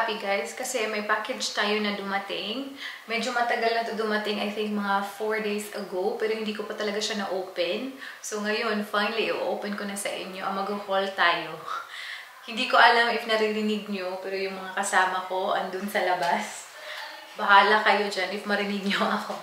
Shopee guys kasi may package tayo na dumating. Medyo matagal na to dumating, I think mga 4 days ago, pero hindi ko pa talaga siya na-open. So ngayon, finally, i-open ko na sa inyo. Mag-haul tayo. Hindi ko alam if naririnig nyo, pero yung mga kasama ko andun sa labas. Bahala kayo dyan if marinig nyo ako.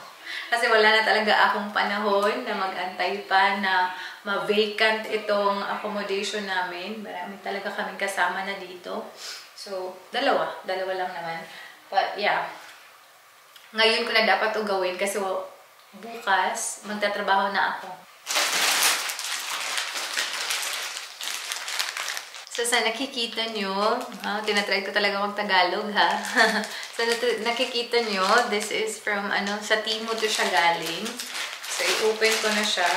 Kasi wala na talaga akong panahon na mag-antay pa na ma-vacant itong accommodation namin. Marami talaga kaming kasama na dito. So, dalawa lang naman. But yeah, ngayon ko na dapat ito gawin kasi bukas magtatrabaho na ako. So, sa nakikita nyo, tinatry ko talaga mag-Tagalog ha. So, nakikita nyo, this is from, sa Temu to siya galing. So, i-open ko na siya.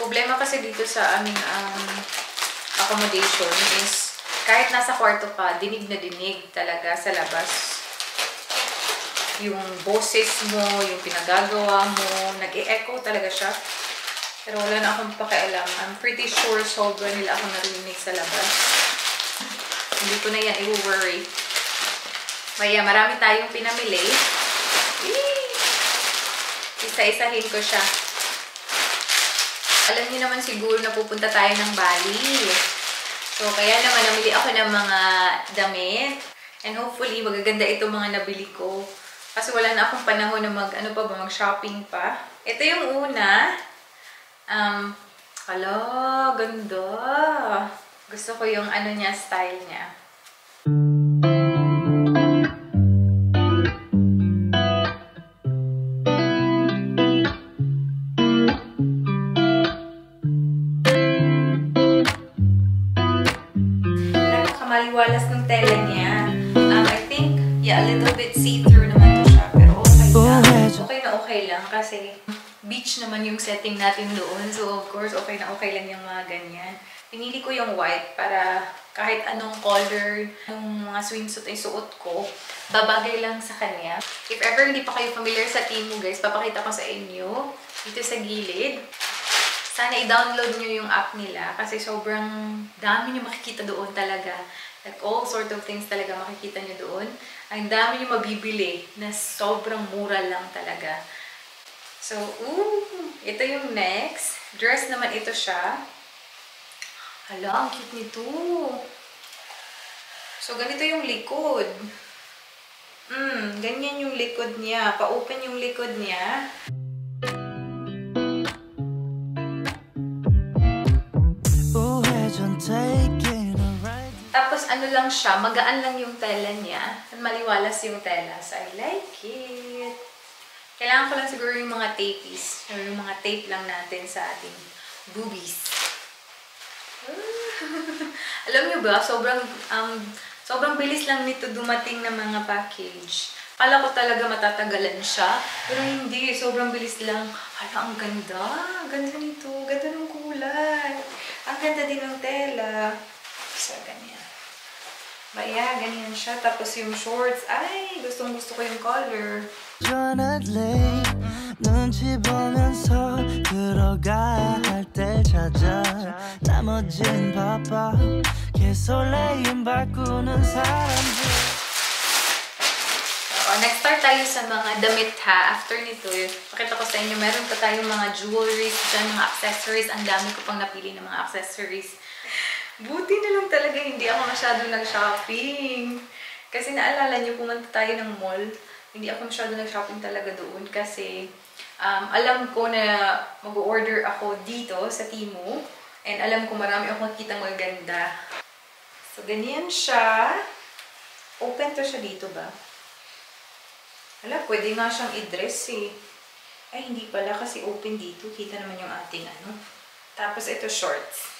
Problema kasi dito sa aming accommodation is, kahit nasa kwarto ka, dinig na dinig talaga sa labas. Yung boses mo, yung pinagagawa mo, nag-e-echo talaga siya. Pero wala na akong pakialam. I'm pretty sure sobra nila ako narinig sa labas. Hindi ko na yan i-worry. Kaya marami tayong pinamili. Isa-isahin ko siya. Alam niyo naman siguro na pupunta tayo ng Bali. So, kaya naman namili ako ng mga damit. And hopefully, magaganda itong mga nabili ko. Kasi wala na akong panahon na mag-shopping pa. Ito yung una. Hala, ganda. Gusto ko yung niya, style niya. Maliwalas ng tela niya. I think, yeah, a little bit see-through naman to siya. Pero okay lang kasi beach naman yung setting natin doon. So, of course, okay lang yung mga ganyan. Pinili ko yung white para kahit anong color ng mga swimsuit ay suot ko, babagay lang sa kanya. If ever hindi pa kayo familiar sa Temu guys, papakita ko sa inyo dito sa gilid. Sana i-download nyo yung app nila kasi sobrang dami nyo makikita doon talaga. Like all sort of things talaga makikita nyo doon. Ang dami nyo mabibili na sobrang mura lang talaga. So, ito yung next. Dress naman ito siya. Hala, ang cute nito. So, ganito yung likod. Ganyan yung likod niya. Pa-open yung likod niya. Tapos lang siya, magaan lang yung tela niya. At maliwalas yung tela. So, I like it. Kailangan ko lang siguro yung mga tapies. Or yung mga tape lang natin sa ating boobies. Alam niyo ba, sobrang bilis lang nito dumating na mga package. Kala ko talaga matatagalan siya. Pero hindi, sobrang bilis lang. Hala, ang ganda. Ang ganda nito. Ganda ng kulay. Ang ganda din ng tela. So, ganyan. Baya, ganyan siya. Tapos yung shorts, ay, gustong-gusto ko yung color. 눈치 보면서 들어가 할 때 찾아 나머진 바빠 개설레임 바꾸는 사람들. Next start tayo sa mga damit ha. After nito, pakita ko sa inyo, meron pa tayong mga jewelries, mga accessories. Ang dami ko pang napili ng mga accessories. Buti na lang talaga hindi ako masyadong nag-shopping. Kasi naalala niyo, pumunta tayo ng mall. Hindi ako masyadong nag-shopping talaga doon kasi alam ko na mag-order ako dito sa Temu. And alam ko marami akong makikita maganda. So, ganyan siya. Open to siya dito ba? Hala, pwede nga siyang i-dress eh. Ay, hindi pala kasi open dito. Kita naman yung ating Tapos ito shorts.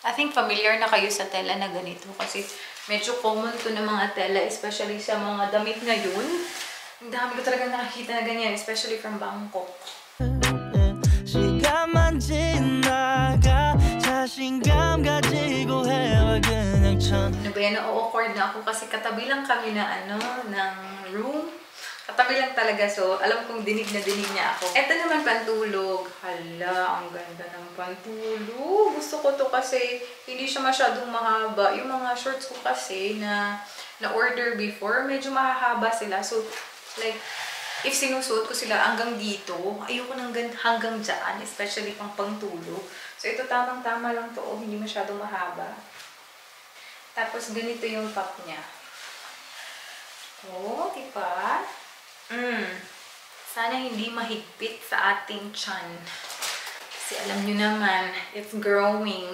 I think familiar na kayo sa tela na ganito kasi medyo common to ng mga tela, especially sa mga damit ngayon. Ang dami ko talaga nakakita na ganyan, especially from Bangkok. Ano ba yan? Na-awkward na ako kasi katabi lang kami na ng room. Katabi lang talaga, so alam kong dinig na dinig niya ako. Ito naman pantulog. Hala, ang ganda ng pantulog. Gusto ko to kasi hindi siya masyadong mahaba. Yung mga shorts ko kasi na order before, medyo mahahaba sila. So, like, if sinusuot ko sila hanggang dito, ayoko nang hanggang dyan, especially pang pantulog. So, ito tamang-tama lang to. Hindi masyadong mahaba. Tapos, ganito yung top niya. Oh, diba? Sana hindi mahigpit sa ating tiyan. Kasi alam nyo naman, it's growing.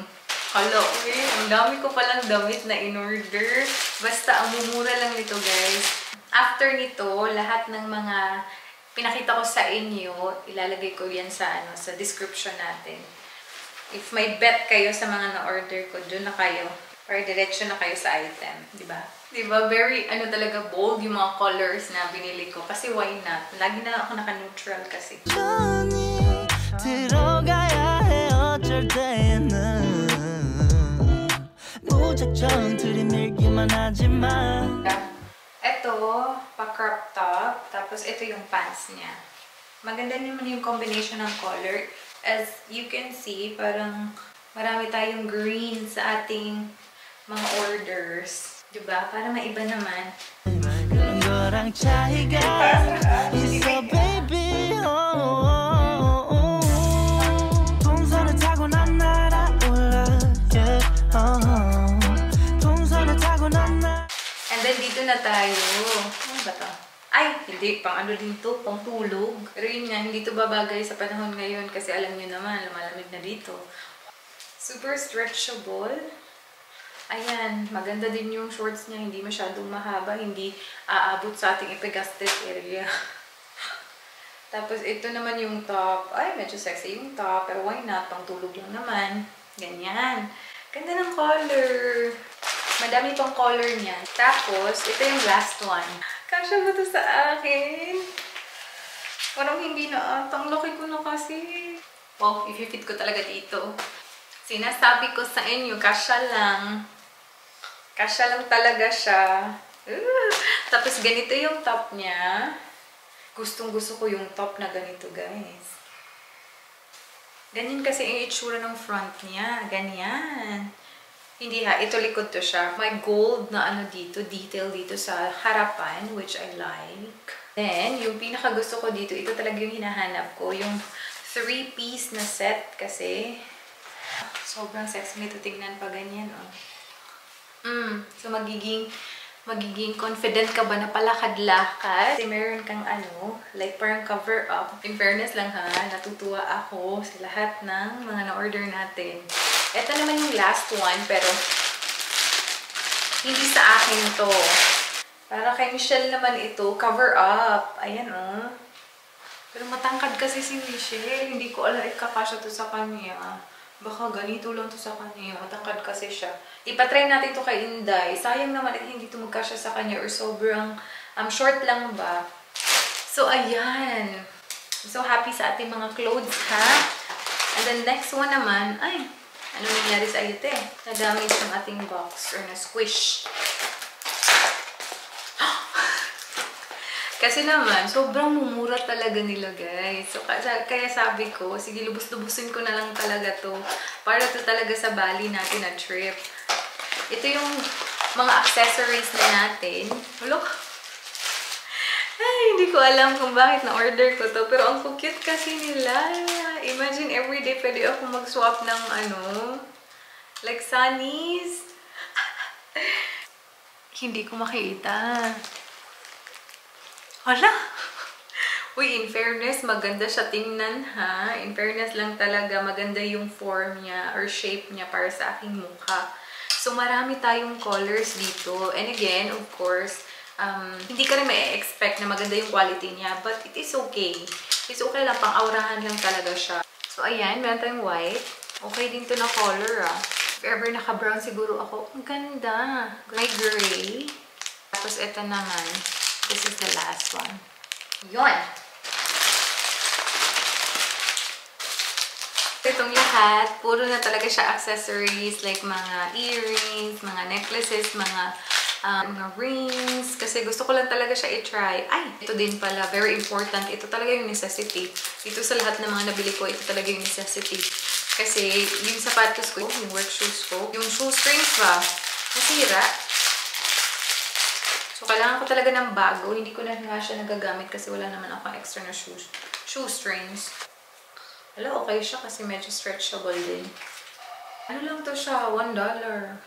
Hala, ang dami ko palang damit na in-order. Basta, ang mumura lang nito, guys. After nito, lahat ng mga pinakita ko sa inyo, ilalagay ko yan sa description natin. If may bet kayo sa mga na-order ko, dun na kayo. Or direction na kayo sa item, di ba? Di ba? Very, talaga bold yung mga colors na binili ko. Kasi why not? Lagi na ako naka-neutral kasi. Ito, pa-crop top. Tapos ito yung pants niya. Maganda naman yung combination ng color. As you can see, parang marami tayong green sa ating mga orders. Diba? Para maiba naman. And then dito na tayo. Ano ba to? Ay, hindi. Pang din to. Pang tulog. Pero yun nga, hindi to babagay sa panahon ngayon kasi alam nyo naman, lumalamig na dito. Super stretchable. Ayan, maganda din yung shorts niya. Hindi masyadong mahaba. Hindi aabot sa ating epigastric area. Tapos, ito naman yung top. Ay, medyo sexy yung top. Pero why not? Pang tulog lang naman. Ganyan. Ganda ng color. Madami pang color niya. Tapos, ito yung last one. Kasya ba ito sa akin? Parang hindi na atang. Laki ko na kasi. Wow, i-fit ko talaga dito. Sinasabi ko sa inyo, kasya lang. Kasya lang talaga siya. Tapos ganito yung top niya. Gustong-gusto ko yung top na ganito, guys. Ganyan kasi yung itsura ng front niya. Ganyan. Hindi ha, ito likod to siya. May gold na dito, detail dito sa harapan, which I like. Then, yung pinaka-gusto ko dito, ito talaga yung hinahanap ko. Yung 3-piece na set kasi sobrang sexy nito tingnan pa ganyan, oh. So, magiging confident ka ba na palakad-lakad? Kasi meron kang like parang cover up. In fairness lang ha, natutuwa ako sa lahat ng mga na-order natin. Ito naman yung last one, pero hindi sa akin to. Para kay Michelle naman ito, cover up. Ayan, oh. Pero matangkad kasi si Michelle. Hindi ko alam ikakasya to sa kanya. Baka ganito lang to sa kanya. Matangkad kasi siya. Ipatry natin to kay Inday. Sayang naman hindi to magkasya sa kanya or sobrang short lang ba. So, ayan. So, happy sa ating mga clothes, ha? And then, next one naman, ay, ano nangyari sa ayute? Na-damage ang ating box or na-squish. Kasi naman, sobrang mumura talaga nila, guys. So, kaya sabi ko, sige, lubos-lubusin ko na lang talaga to. Para to talaga sa Bali natin na trip. Ito yung mga accessories na natin. Look! Ay, hindi ko alam kung bakit na-order ko to. Pero ang cute kasi nila. Imagine, everyday pwede ako mag-swap ng like sunnies. Hindi ko makita. Hala! Uy, in fairness, maganda siya tingnan, ha? In fairness lang talaga, maganda yung form niya or shape niya para sa aking mukha. So, marami tayong colors dito. And again, of course, hindi ka rin may-expect na maganda yung quality niya. But it is okay. It's okay lang, pang-aurahan lang talaga siya. So, ayan, meron tayong white. Okay din to na color, ah. If ever naka-brown siguro ako, ang ganda. May gray. Tapos, ito naman. This is the last one. Yun! Itong lahat, puro na talaga siya accessories like mga earrings, mga necklaces, mga mga rings, kasi gusto ko lang talaga siya i-try. Ay, ito din pala, very important. Ito talaga yung necessity. Dito sa lahat ng mga nabili ko, ito talaga yung necessity. Kasi yung sapatos ko, yung work shoes ko, yung shoestrings ba, nasira. So, kailangan ko talaga ng bago. Hindi ko na nga siya nagagamit kasi wala naman ako extra na shoestrings. Hello, okay siya kasi medyo stretchable din. Ano lang to siya? $1.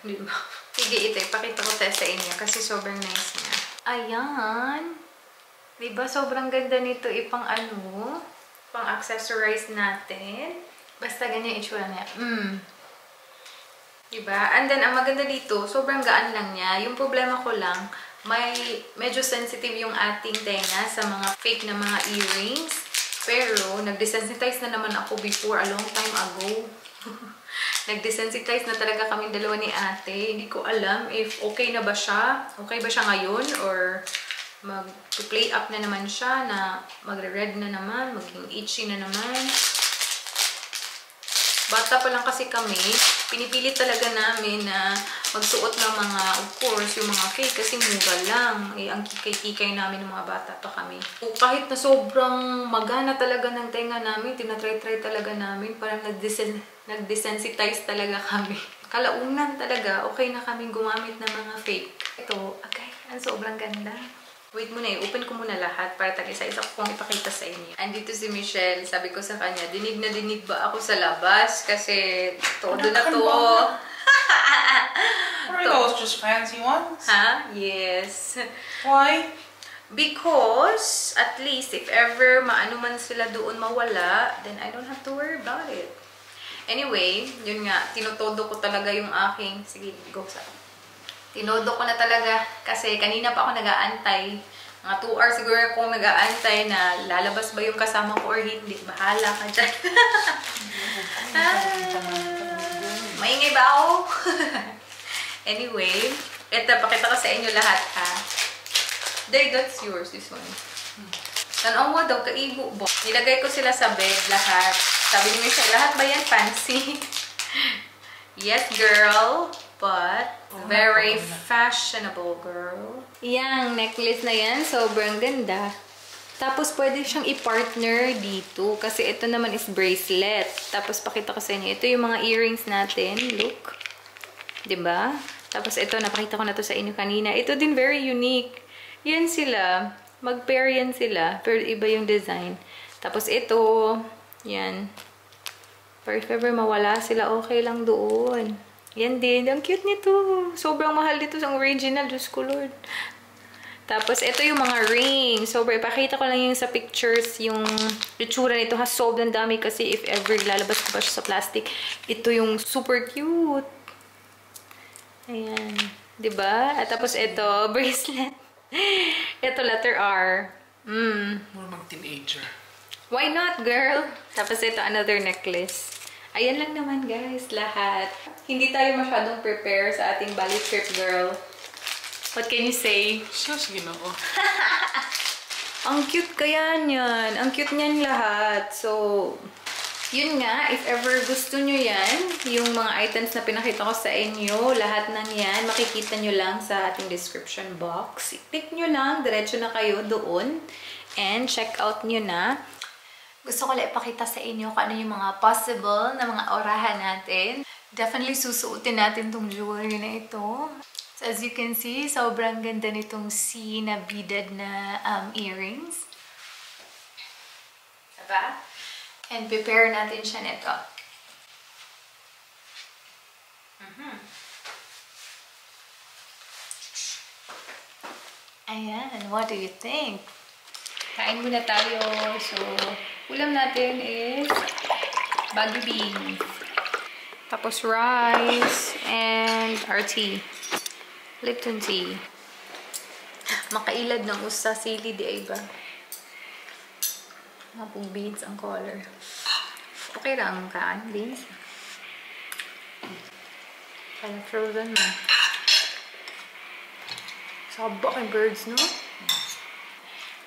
Di ba? Sige, ito. Ipakita ko tayo sa inyo kasi sobrang nice niya. Ayan. Di ba? Sobrang ganda nito. Ipang ano? Pang accessorize natin. Basta ganyan itsura niya. Di ba? And then, ang maganda dito, sobrang gaan lang niya. Yung problema ko lang, medyo sensitive yung ating tenga sa mga fake na mga earrings. Pero, nag-desensitize na naman ako before, a long time ago. Nag-desensitize na talaga kami dalawa ni ate. Hindi ko alam if okay na ba siya. Okay ba siya ngayon? Or mag-play up na naman siya na magre-red na naman, maging itchy na naman. Bata pa lang kasi kami, pinipilit talaga namin na magsuot ng mga, of course, yung mga fake kasi mura lang. Eh, ang kikay-kikay namin ng mga bata pa kami. Kahit na sobrang magana talaga ng tenga namin, tinatry-try talaga namin, parang nag-desensitize talaga kami. Kalaunan talaga, okay na kaming gumamit ng mga fake. Ito, okay, ang sobrang ganda. Wait muna, i-open ko muna lahat para tag-isa-isa ko kung ipakita sa inyo. Andito si Michelle, sabi ko sa kanya, dinig na dinig ba ako sa labas? Kasi todo na to. Are those just fancy ones? Ha? Yes. Why? Because, at least, if ever maano man sila doon mawala, then I don't have to worry about it. Anyway, yun nga, tinutodo ko talaga yung aking, sige, go sa tinodo ko na talaga kasi kanina pa ako nag-aantay. Mga 2 hours siguro akong nag-aantay na lalabas ba yung kasama ko or hindi. Bahala ka dyan. Maingay ba ako? Anyway, ito, pakita ko sa inyo lahat ha. There, that's yours, this one. Tanaw mo daw, kaibo bo. Nilagay ko sila sa bed lahat. Sabi ni Michelle, lahat ba yan fancy? Yes, girl. But, very fashionable, girl. Yang necklace na yan, sobrang ganda. Tapos, pwede siyang i-partner dito. Kasi ito naman is bracelet. Tapos, pakita ko sa inyo. Ito yung mga earrings natin. Look. Diba? Tapos, ito, napakita ko na to sa inyo kanina. Ito din very unique. Yan sila. Mag-pair yan sila. Pero, iba yung design. Tapos, ito. Yan. Pero, if ever mawala sila, okay lang doon. Yan din. Ang cute nito. Sobrang mahal dito sa original. Diyos ko, Lord. Tapos, ito yung mga rings. Sobrang, ipakita ko lang yung sa pictures, yung itsura nito. Sobrang dami kasi if ever lalabas ko pa siya sa plastic. Ito yung super cute. Ayan. Diba? At tapos, ito, bracelet. Ito, letter R. Mura mag-teenager. Why not, girl? Tapos, ito, another necklace. Ayan lang naman, guys, lahat. Hindi tayo masyadong prepare sa ating Bali trip, girl. What can you say? Sus, Ginoo. Ang cute kaya niyan. Ang cute niyan lahat. So, yun nga, if ever gusto nyo yan, yung mga items na pinakita ko sa inyo, lahat ng yan, makikita nyo lang sa ating description box. I-click nyo lang, diretso na kayo doon. And check out nyo na. Gusto ko lang ipakita sa inyo kung ano yung mga possible na mga orahan natin. Definitely susuotin natin tong jewelry na ito. So as you can see, sobrang ganda nitong C na beaded na earrings. Diba? And prepare natin siya nito. Ayan, what do you think? Kain muna tayo. So, ulam natin is Baguio beans. Tapos rice and our tea. Lipton tea. Makailad ng usa sili di ay ba? Mga pong beans ang color. Okay lang kaan, beans. Kaya frozen na. Sabak yung birds, no?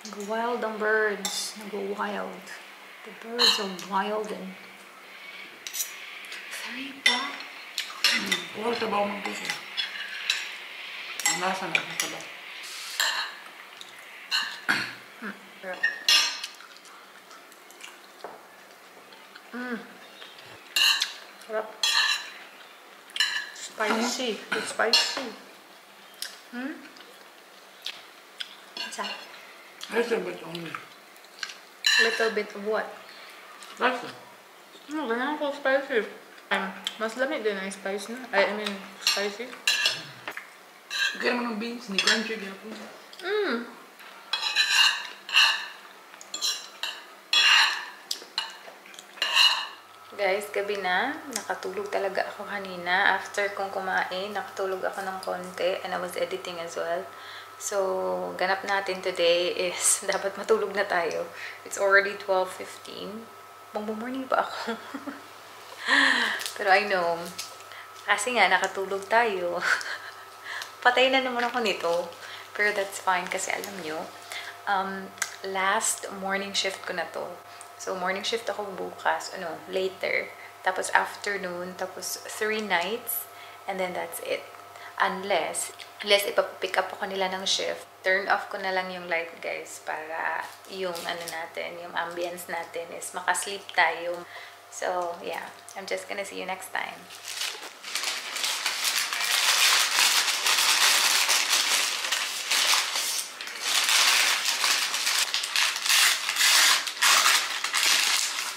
Nag-wild ang birds. Nag-wild. The birds are wild and... Sorry pa. Wala ka ba mag-buka? Nasa na ito ba? Sarap. Spicy. It's spicy. Isa. Little bit only. Little bit of what? That's it. Ganyan ako spicy. Mas lamig din ang spice na. I mean, spicy. Kaya naman ng beans, ni crunchy kaya po. Guys, gabi na. Nakatulog talaga ako kanina. After kong kumain, nakatulog ako ng konti. And I was editing as well. So, ganap natin today is dapat matulog na tayo. It's already 12:15. Morning pa ako. Pero I know, kasi nga nakatulog tayo. Patay na naman ako nito. Pero that's fine kasi alam nyo, last morning shift ko na to. So, morning shift ako bukas, later. Tapos afternoon, tapos 3 nights, and then that's it. Unless ipapick up ako nila ng shift, turn off ko na lang yung light, guys, para yung yung ambience natin is makasleep tayo. So, yeah. I'm just gonna see you next time.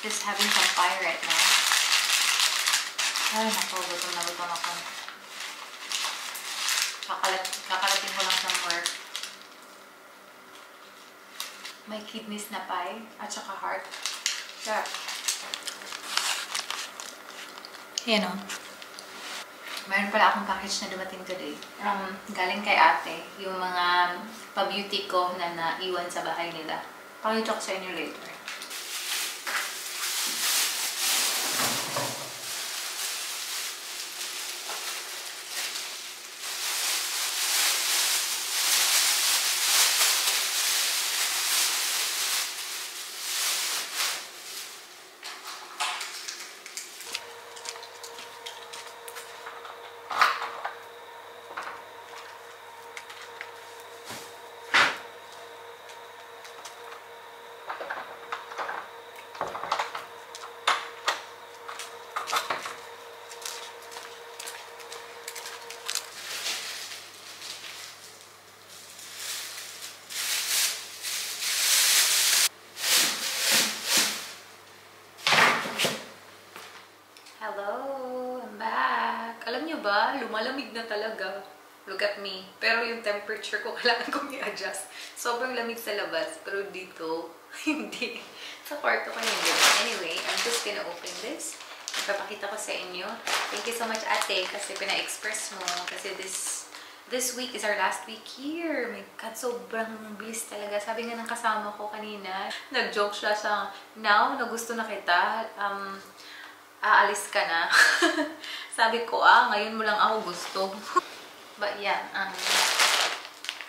Just having some fire right now. Ay, naku, gutom ako. Kakalating ko lang from work. May kidneys na pie at saka heart. Sarap. Yan o. Mayroon pala akong package na dumating today. Galing kay ate. Yung mga pa-beauty ko na naiwan sa bahay nila. Pakita ko sa inyo later. Hello! I'm back! Alam nyo ba, lumalamig na talaga. Look at me. Pero yung temperature ko, kailangan kong i-adjust. Sobrang lamig sa labas, pero dito, hindi. Sa kwarto ko hindi. Anyway, I'm just gonna open this. Ipapakita ko sa inyo. Thank you so much, ate, kasi pina-express mo. Kasi this week is our last week here. My God, sobrang bilis talaga. Sabi nga ng kasama ko kanina, nag-joke siya sa, now na gusto na kita, aalis ka na. Sabi ko, ngayon mo lang ako gusto. But yeah,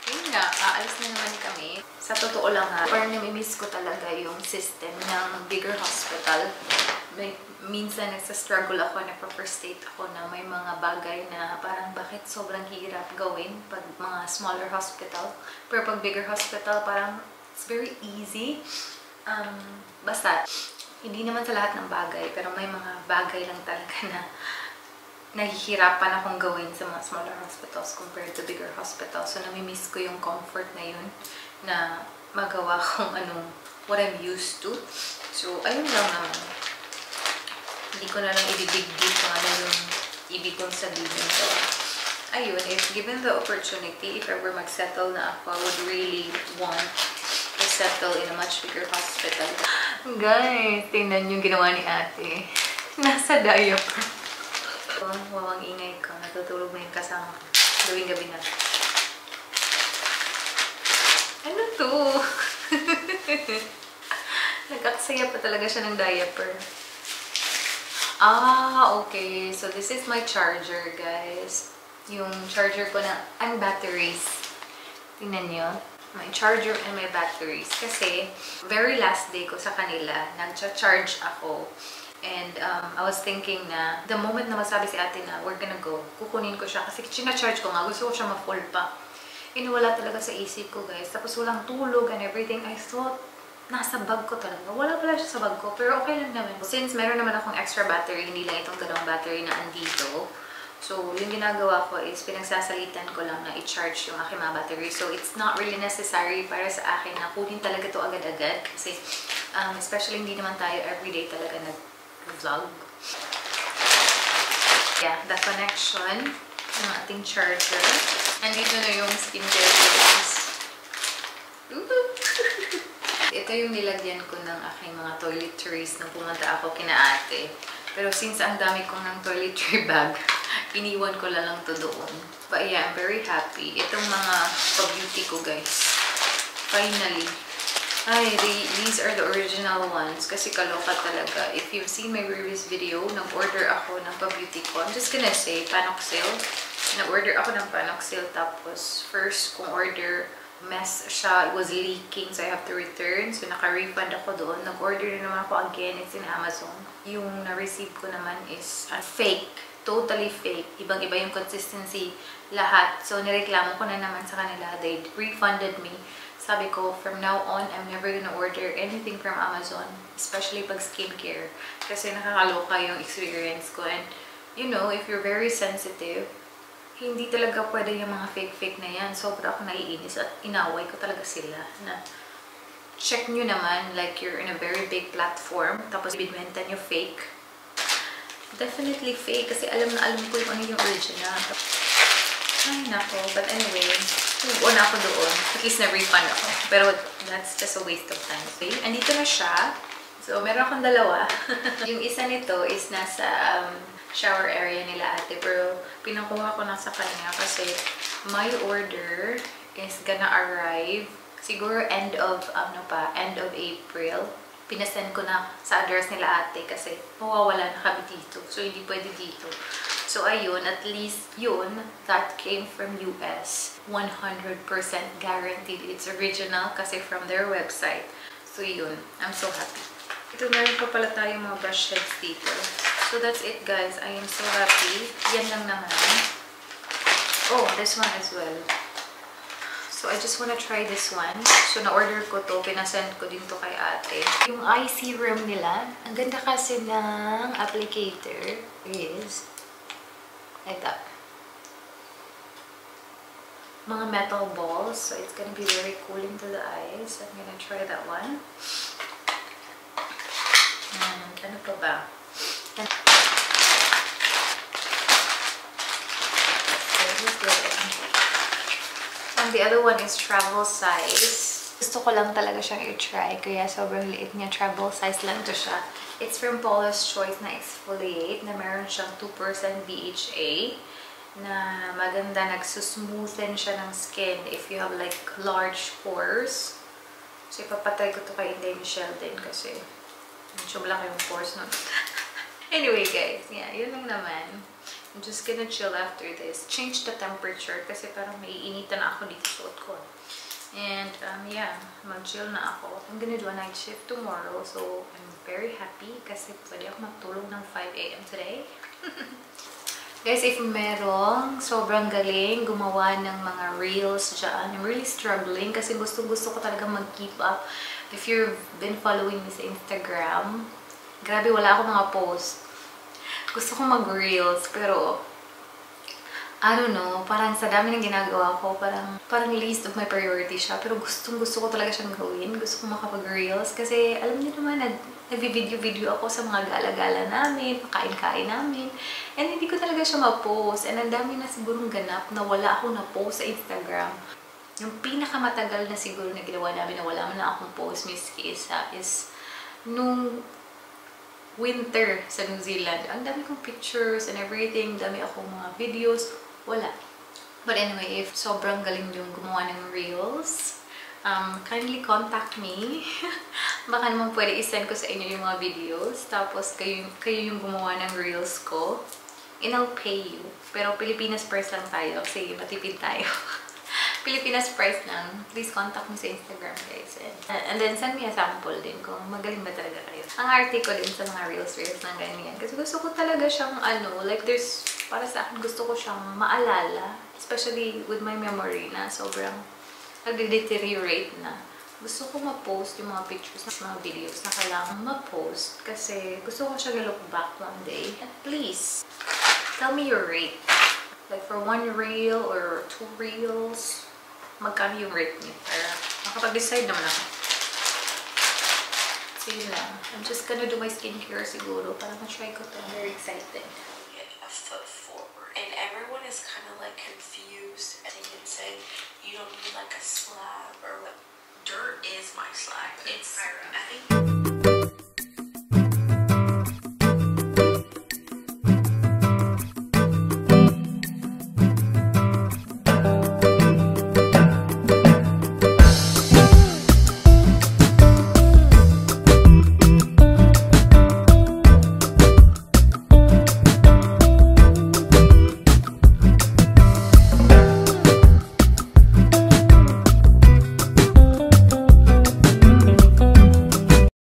yun nga, aalis na naman kami. Sa totoo lang parang namimiss ko talaga yung system ng bigger hospital. Minsan nagsa-struggle ako, nagpa-frustrate ako na may mga bagay na parang bakit sobrang hirap gawin pag mga smaller hospital. Pero pag bigger hospital, parang it's very easy. Basta, hindi naman sa lahat ng bagay, pero may mga bagay lang talaga na nahihirapan akong gawin sa mga smaller hospitals compared to bigger hospitals. So, namimiss ko yung comfort na yun na magawa kong what I'm used to. So, ayun lang naman. Hindi ko na lang i-dig deep kung ano yung ibig kong sabihin. So, ayun, if given the opportunity, if ever mag-settle na ako, I would really want to settle in a much bigger hospital. Guys, tingnan yung ginawa ni ate. Nasa diaper. Wawang ingay ko. Natutulog na yung kasama ko. Gawing gabi na. Ano to? Nagkakasaya pa talaga siya ng diaper. Okay. So, this is my charger, guys. Yung charger ko na, batteries. Tingnan nyo. My charger and my batteries. Kasi, very last day ko sa kanila, nag-charge ako. And I was thinking na the moment na magsabi si ate na we're gonna go, kukunin ko siya kasi charge ko nga, gusto ko siya ma-full pa. Wala talaga sa isip ko, guys. Tapos walang tulog and everything. I thought nasa bag ko talaga. Wala pala siya sa bag ko, pero okay lang naman. Since meron naman akong extra battery, hindi lang itong dalawang battery na andito. So, yung ginagawa ko is pinagsasalitan ko lang na i-charge yung aking mga battery. So, it's not really necessary para sa akin na kunin talaga to agad-agad. Kasi, especially hindi naman tayo everyday talaga nag-vlog. Yeah, the connection ng ating charger. And dito na yung skincare products. Ito yung nilagyan ko ng aking mga toiletries nung pumunta ako kina ate. Pero since ang dami kong ng toiletry bag, iniwan ko lang to doon. But yeah, I'm very happy. Itong mga pa-beauty ko, guys. Finally. Ay, these are the original ones. Kasi kaloka talaga. If you've seen my previous video, nag-order ako ng pa-beauty ko. I'm just gonna say, Panoxyl. Nag-order ako ng Panoxyl. Tapos, first kong order, mess siya. It was leaking, so I have to return. So, naka-refund ako doon. Nag-order na naman ako again. It's in Amazon. Yung na-receive ko naman is fake. Totally fake. Ibang-iba yung consistency. Lahat. So, nireklamo ko na naman sa kanila. They refunded me. Sabi ko, from now on, I'm never gonna order anything from Amazon. Especially pag skincare. Kasi nakakaloka yung experience ko. And, you know, if you're very sensitive, hindi talaga pwede yung mga fake-fake na yan. Sobra ako naiinis at inaway ko talaga sila. Na check nyo naman, like you're in a very big platform, tapos binibenta nyo fake. Definitely fake kasi alam na alam ko yung ano yung original. Ay, nako. But anyway, move on ako doon. At least na-refund ako. Pero that's just a waste of time. Okay, andito na siya. So, meron akong dalawa. Yung isa nito is nasa shower area nila ate. Pero pinakuha ko na sa kanya kasi my order is gonna arrive siguro end of April. Pinasend ko na sa address nila ate kasi mawawala na kami dito. So, hindi pwede dito. So, ayun, at least yun, that came from US. 100% guaranteed. It's original kasi from their website. So, yun. I'm so happy. Ito, meron pa pala tayong mga brush heads dito. So, that's it, guys. I am so happy. Yan lang naman. Oh, this one as well. So, I just wanna try this one. So, na-order ko to. Pinasend ko din to kay ate. Yung eye serum nila, ang ganda kasi ng applicator is like that. Mga metal balls. So, it's gonna be very cooling to the eyes. I'm gonna try that one. And ano pa ba? And the other one is travel size. Gusto ko lang talaga siyang i-try. Kaya sobrang liit niya. Travel size lang to siya. It's from Paula's Choice na exfoliate. Na meron siyang 2% BHA. Na maganda. Nagsusmoothen siya ng skin if you have like large pores. So ipapatay ko to kay Inday Michelle din kasi medyo malaki yung pores nun. Anyway guys, yeah, yun lang naman. I'm just gonna chill after this. Change the temperature kasi parang maiinitan na ako dito suot ko. And yeah, mag-chill na ako. I'm gonna do a night shift tomorrow. So I'm very happy kasi pwede ako magtulog ng 5 AM today. Guys, if merong sobrang galing gumawa ng mga reels dyan, I'm really struggling kasi gusto ko talaga mag-keep up. If you've been following me sa Instagram, grabe wala akong mga post. Gusto ko mag-reels, pero I don't know, parang sa dami ng ginagawa ko, parang least of my priority siya. Pero gusto ko talaga siyang gawin. Gusto ko makapag-reels kasi alam niyo naman, nag-video ako sa mga gala-gala namin, pakain-kain namin. And hindi ko talaga siya ma-post. And ang dami na sigurong ganap na wala akong na-post sa Instagram. Yung pinakamatagal na siguro na ginawa namin na wala man na akong post, miski isa, is nung winter sa New Zealand. Ang dami kong pictures and everything. Dami akong mga videos. Wala. But anyway, if sobrang galing yung gumawa ng reels, kindly contact me. Baka naman pwede isend ko sa inyo yung mga videos. Tapos kayo yung gumawa ng reels ko. And I'll pay you. Pero Pilipinas first lang tayo. Sige, matipid tayo. Pilipinas price lang. Please contact me sa Instagram, guys. And then send me a sample din kung magaling ba talaga kayo. Ang arte ko din sa mga reels ng ganyan. Kasi gusto ko talaga siyang like there's, para sa akin, gusto ko siyang maalala. Especially with my memory na sobrang nag-deteriorate na. Gusto ko ma-post yung mga pictures ng mga videos na kailangan ma-post kasi gusto ko siya look back one day. And please, tell me your rate. Like for 1 reel or 2 reels, magkano yung rate niyo? Para makapag-decide naman ako. So yun lang. I'm just gonna do my skincare siguro para ma-try ko to. I'm very excited. Get a foot forward. And everyone is kind of like confused and saying you don't need like a slab or what. Dirt is my slab. It's, I think